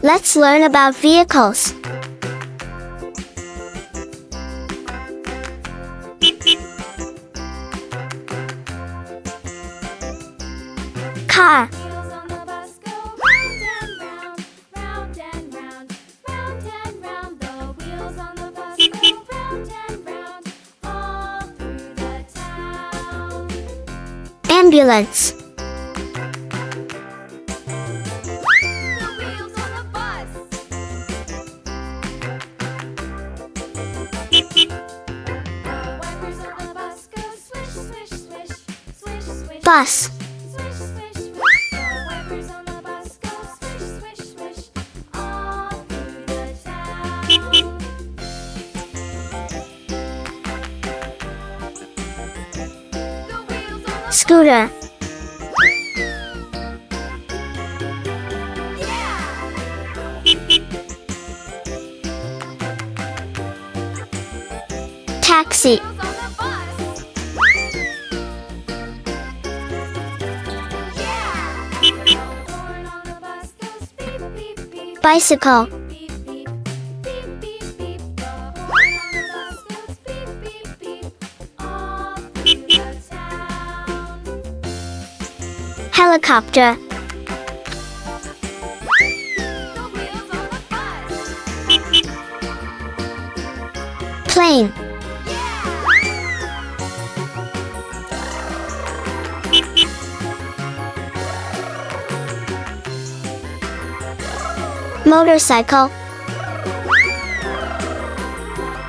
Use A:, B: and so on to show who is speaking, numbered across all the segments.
A: Let's learn about vehicles. Car.
B: Wheels on the bus go round and round, round and round, round and round. The wheels on the bus go round and round, all through the town.
A: Ambulance.
B: The wheels on the bus. The wipers on the bus go swish, swish, swish, swish, swish.
A: Bus.
B: Swish, swish, swish. The wipers on the bus go swish, swish, swish, all through the town. The wheels on the
A: Scooter. Taxi.
B: wheels on the bus. Yeah. The horn on the bus goes beep, beep, beep.
A: Bicycle.
B: Beep, beep, beep, beep, beep. The horn on the bus goes beep, beep, beep, all through the town.
A: Helicopter.
B: The wheels on the bus.
A: Plane. Motorcycle.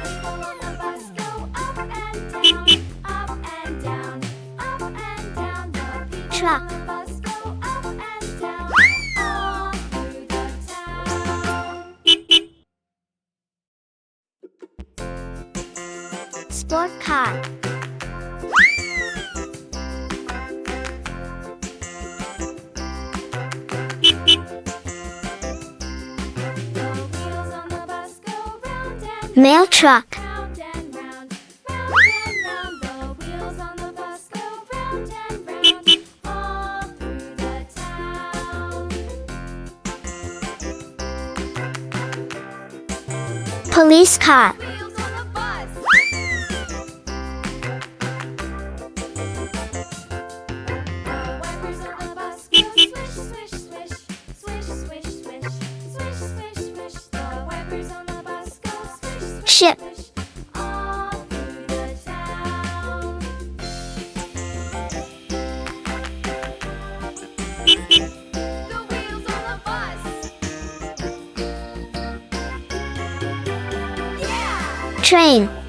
B: People on the bus go up and down, up and down, up and down. The people
A: Truck.
B: on the bus go up and down, all through the town.
A: Sport car.
B: The wheels on the bus go round and
A: Mail truck.
B: round and round, round and round. The wheels on the bus go round and round, all through the town.
A: Police car.
B: Wheels on the bus. The wipers on the bus go swish, swish, swish, swish, swish, swish, swish, swish. The wipers on the bus go swish,
A: Ship.
B: swish, all through the town. The wheels on the bus.
A: Train.